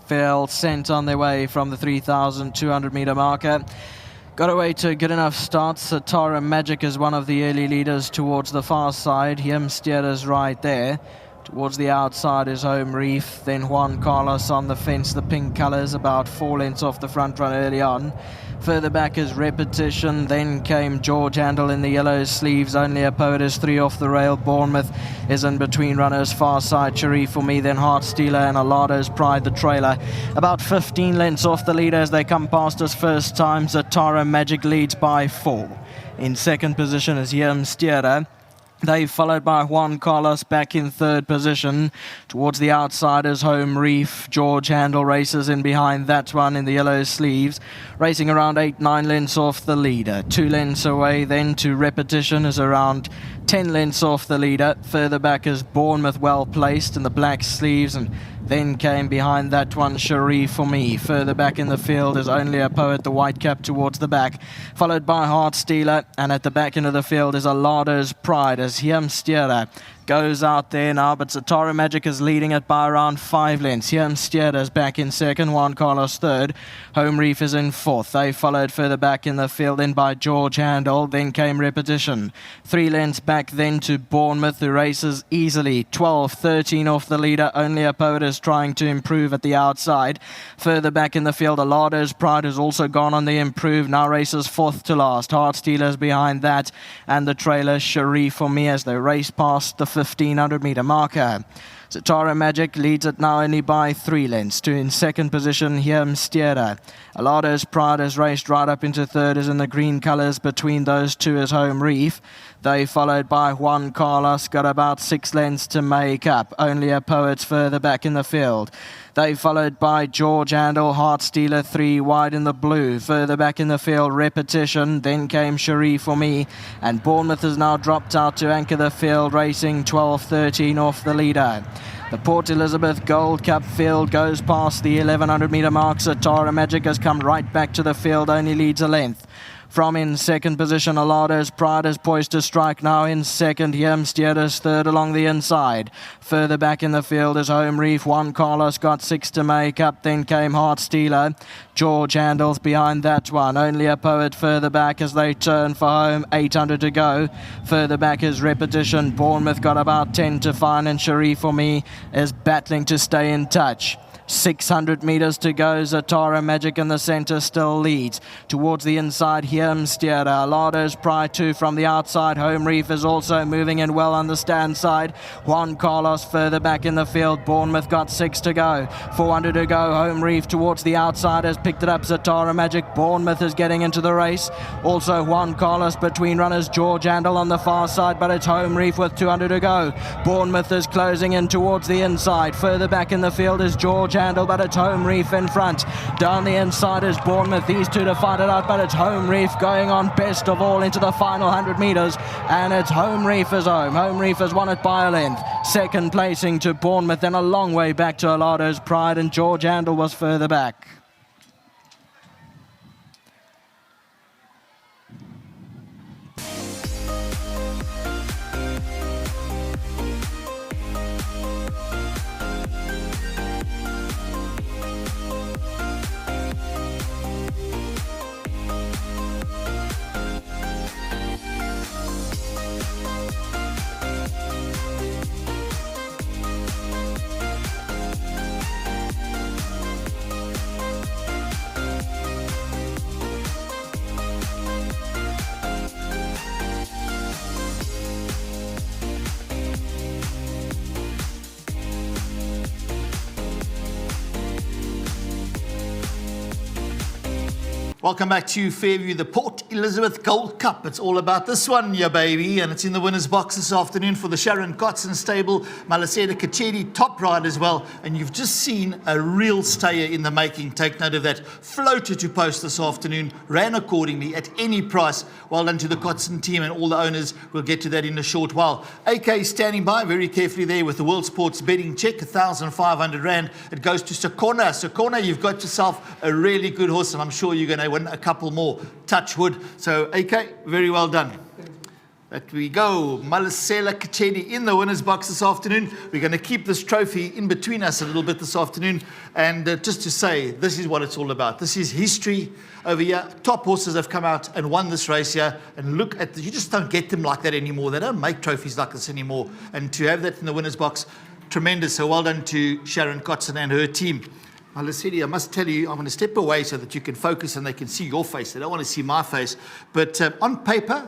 field, sent on their way from the 3,200 meter marker. Got away to a good enough start. Satara Magic is one of the early leaders towards the far side. Steer is right there. Towards the outside is Home Reef, then Juan Carlos on the fence, the pink colours, about 4 lengths off the front run early on. Further back is Repetition, then came George Handel in the yellow sleeves. Only a Poet is 3 off the rail. Bournemouth is in between runners, far side Sharif for me, then Heart Stealer and Alado's Pride the trailer. About 15 lengths off the leader as they come past us first time. Zatara Magic leads by 4. In second position is Steer. They followed by Juan Carlos back in third position. Towards the outsiders, Home Reef. George Handel races in behind that one in the yellow sleeves. Racing around 8-9 lengths off the leader. 2 lengths away then to Repetition is around 10 lengths off the leader. Further back is Bournemouth, well placed in the black sleeves, and then came behind that one Sharif for me. Further back in the field is Only a Poet, the white cap towards the back, followed by Heart Stealer, and at the back end of the field is Alado's Pride as Steer goes out there now, but Zatara Magic is leading it by around 5 lengths. Steer is back in second, Juan Carlos third, Home Reef is in fourth. They followed further back in the field in by George Handel, then came Repetition. 3 lengths back then to Bournemouth, who races easily, 12-13 off the leader. Only a Poet is trying to improve at the outside. Further back in the field, Alado's Pride has also gone on the improve, now races fourth to last. Heart Stealers behind that, and the trailer Sharif for me as they race past the 1,500 meter marker. Zatara Magic leads it now only by 3 lengths. To in second position, Steer. Alado's Pride has raced right up into third, is in the green colours. Between those two is Home Reef. They followed by Juan Carlos, got about 6 lengths to make up. Only a Poet's further back in the field. They followed by George Handel, Heart Stealer 3 wide in the blue. Further back in the field, Repetition. Then came Sharif for me. And Bournemouth has now dropped out to anchor the field, racing 12-13 off the leader. The Port Elizabeth Gold Cup field goes past the 1,100 metre mark. Zatara Magic has come right back to the field, only leads a length. From in second position, Alado's Pride is poised to strike now in second. Steer is third along the inside. Further back in the field is Home Reef. Juan Carlos got 6 to make up. Then came Heart Stealer. George Handel's behind that one. Only a Poet further back as they turn for home. 800 to go. Further back is Repetition. Bournemouth got about 10 to find, and Sharif for me is battling to stay in touch. 600 metres to go. Zatara Magic in the centre still leads. Towards the inside, Steer. Alado's Pride 2 from the outside. Home Reef is also moving in well on the stand side. Juan Carlos further back in the field. Bournemouth got 6 to go. 400 to go. Home Reef towards the outside has picked it up. Zatara Magic. Bournemouth is getting into the race. Also Juan Carlos between runners. George Handel on the far side, but it's Home Reef with 200 to go. Bournemouth is closing in towards the inside. Further back in the field is George Handel, but it's Home Reef in front. Down the inside is Bournemouth. These two to fight it out, but it's Home Reef going on best of all into the final 100 metres, and it's Home Reef is home. Home Reef has won it by a length. Second placing to Bournemouth, then a long way back to Alado's Pride, and George Handel was further back. Welcome back to Fairview, the Port Elizabeth Gold Cup. It's all about this one, yeah, baby. And it's in the winner's box this afternoon for the Sharon Kotson stable. Malaseda Kachedi, top ride as well. And you've just seen a real stayer in the making. Take note of that. Floated to post this afternoon, ran accordingly at any price. Well done to the Kotson team and all the owners. We'll get to that in a short while. AK standing by very carefully there with the World Sports betting check, 1,500 Rand. It goes to Sakona. Sakona, you've got yourself a really good horse, and I'm sure you're going to win a couple more. Touch wood. So, AK, very well done. That we go. Malasela Kachedi in the winner's box this afternoon. We're going to keep this trophy in between us a little bit this afternoon. And just to say, this is what it's all about. This is history over here. Top horses have come out and won this race here. And look at you just don't get them like that anymore. They don't make trophies like this anymore. And to have that in the winner's box, tremendous. So well done to Sharon Kotzen and her team. Malasedi, I must tell you, I'm going to step away so that you can focus and they can see your face. They don't want to see my face. But on paper,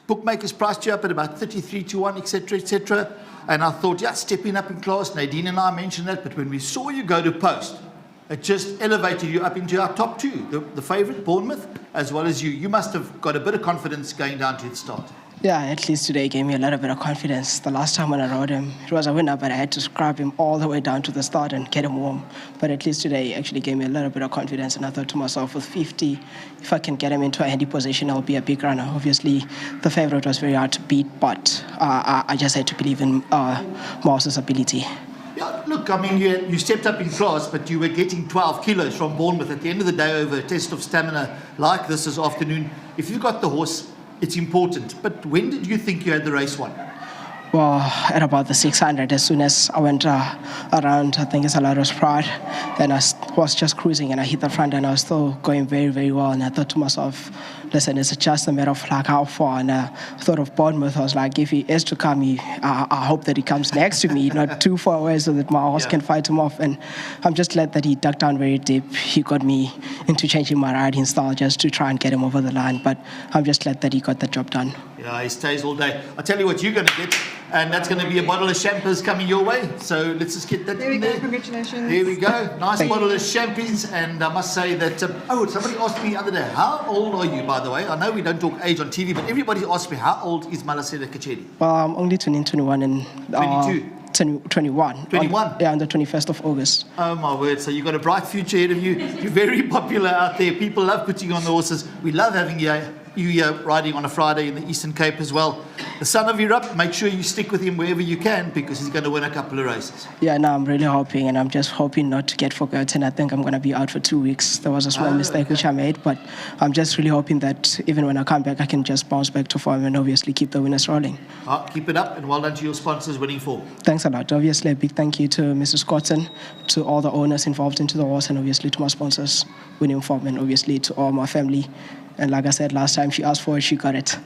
bookmakers priced you up at about 33 to 1, etc., etc. And I thought, yeah, stepping up in class. Nadine and I mentioned that. But when we saw you go to post, it just elevated you up into our top two. The favourite, Bournemouth, as well as you. You must have got a bit of confidence going down to the start. Yeah, at least today gave me a little bit of confidence. The last time when I rode him, it was a winner, but I had to scrub him all the way down to the start and get him warm. But at least today actually gave me a little bit of confidence, and I thought to myself, with 50, if I can get him into a handy position, I'll be a big runner. Obviously, the favourite was very hard to beat, but I just had to believe in Mouse's ability. Yeah, look, I mean, you stepped up in class, but you were getting 12 kilos from Bournemouth at the end of the day over a test of stamina like this afternoon. If you got the horse, it's important. But when did you think you had the race won? Well, at about the 600, as soon as I went around, I think it's a lot of Pride, then I was just cruising and I hit the front and I was still going very, very well. And I thought to myself, listen, it's just a matter of like how far. And I thought of Bournemouth. I was like, if he is to come, I hope that he comes next to me, not too far away, so that my horse can fight him off. And I'm just glad that he dug down very deep. He got me into changing my riding style just to try and get him over the line. But I'm just glad that he got the job done. Yeah, he stays all day. I'll tell you what you're going to get, and that's going to be a bottle of champers coming your way. So let's just get that There we go, congratulations. There we go. Nice bottle of champers. And I must say that, somebody asked me the other day, how old are you, by the way? I know we don't talk age on TV, but everybody asked me, how old is Malasela Kachedi? Well, I'm only turning 21 and 22? 21. 21? On the 21st of August. Oh, my word. So you've got a bright future ahead of you. You're very popular out there. People love putting you on the horses. We love having you here riding on a Friday in the Eastern Cape as well. The son of Europe, make sure you stick with him wherever you can because he's going to win a couple of races. Yeah, no, I'm really hoping, and I'm just hoping not to get forgotten. I think I'm going to be out for 2 weeks. There was a small mistake which I made, but I'm just really hoping that even when I come back, I can just bounce back to form and obviously keep the winners rolling. Keep it up, and well done to your sponsors winning form. Thanks a lot. Obviously, a big thank you to Mrs. Cotton, to all the owners involved into the horse, and obviously to my sponsors winning form, and obviously to all my family. And like I said last time, she asked for it, she got it.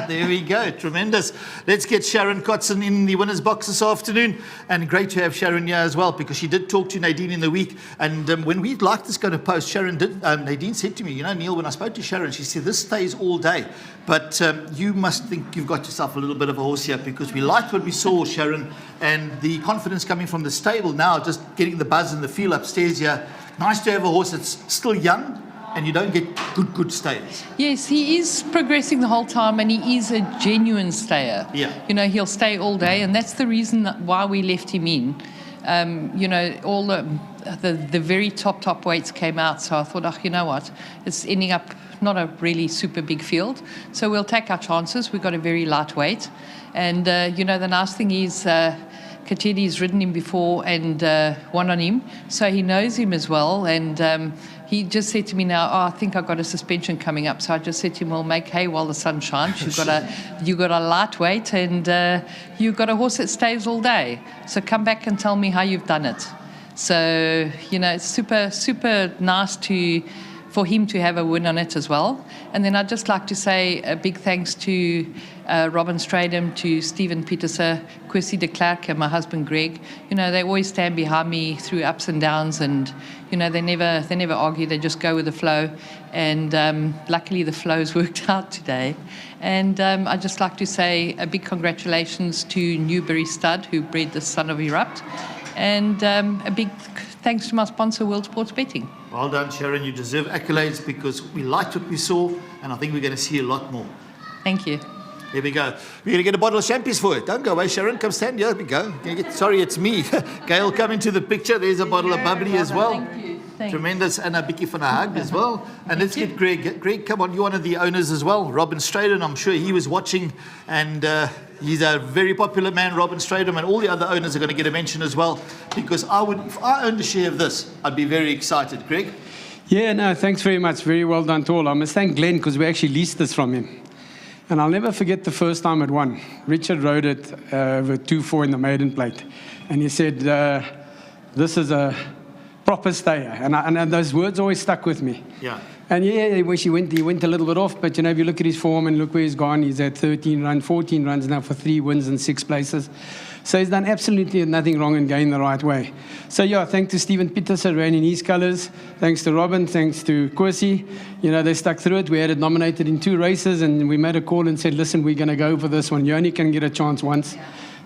There we go. Tremendous. Let's get Sharon Kotzen in the winner's box this afternoon. And great to have Sharon here as well, because she did talk to Nadine in the week. And when we'd like this go to post, Nadine said to me, you know, Neil, when I spoke to Sharon, she said, this stays all day. But you must think you've got yourself a little bit of a horse here, because we liked what we saw, Sharon, and the confidence coming from the stable now, just getting the buzz and the feel upstairs here. Nice to have a horse that's still young, and you don't get good stayers. Yes, he is progressing the whole time, and he is a genuine stayer. Yeah. You know, he'll stay all day, and that's the reason why we left him in. You know, all the very top weights came out, so I thought, you know what, it's ending up not a really super big field, so we'll take our chances. We've got a very light weight, and you know, the nice thing is Kachedi's ridden him before and won on him, so he knows him as well. And he just said to me now, I think I've got a suspension coming up. So I just said to him, well, make hay while the sun shines. You've got a lightweight, and you've got a horse that stays all day. So come back and tell me how you've done it. So, you know, it's super nice for him to have a win on it as well. And then I'd just like to say a big thanks to Robin Stradham, to Stephen Peterser, Kwesi de Klerk, and my husband Greg. You know, they always stand behind me through ups and downs, and you know, they never argue. They just go with the flow. And luckily, the flow's worked out today. And I'd just like to say a big congratulations to Newbury Stud, who bred the son of Erupt, and a big thanks to my sponsor, World Sports Betting. Well done, Sharon. You deserve accolades because we liked what we saw, and I think we're going to see a lot more. Thank you. There we go. We're going to get a bottle of champers for it. Don't go away, Sharon. Come stand here. There we go. Sorry, it's me. Gail, come into the picture. There's a bottle of bubbly as well. Thank you. Thanks. Tremendous. And a bikkie van a hug as well. And let's get Greg. Greg, come on. You're one of the owners as well. Robin Stradham, I'm sure he was watching. And he's a very popular man, Robin Stradham. And all the other owners are going to get a mention as well. Because if I owned a share of this, I'd be very excited. Greg? Yeah, no, thanks very much. Very well done to all. I must thank Glenn because we actually leased this from him. And I'll never forget the first time it won. Richard rode it with 2-4 in the maiden plate. And he said, this is a proper stayer. And those words always stuck with me. Yeah. And yeah, he went a little bit off, but if you look at his form and look where he's gone, he's at 14 runs now for 3 wins and 6 places. So he's done absolutely nothing wrong and going the right way. So yeah, thanks to Stephen Pieterse, ran in his colours. Thanks to Robin, thanks to Kwesi. They stuck through it. We had it nominated in 2 races, and we made a call and said, listen, we're going to go for this one. You only can get a chance once.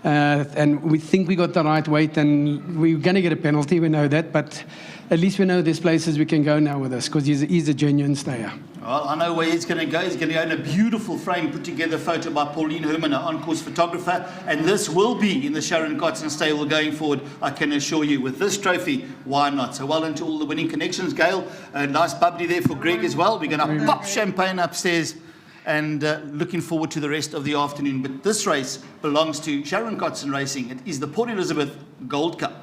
And we think we got the right weight, and we're going to get a penalty, we know that, but at least we know there's places we can go now with this, because he's a genuine stayer. Well, I know where he's going to go. He's going to go in a beautiful frame put together photo by Pauline Herman, an on-course photographer, and this will be in the Sharon Kotzen stable going forward, I can assure you. With this trophy, why not? So well into all the winning connections, Gail. A nice bubbly there for Greg as well. We're going to pop champagne upstairs, and looking forward to the rest of the afternoon. But this race belongs to Sharon Kotzen Racing. It is the Port Elizabeth Gold Cup.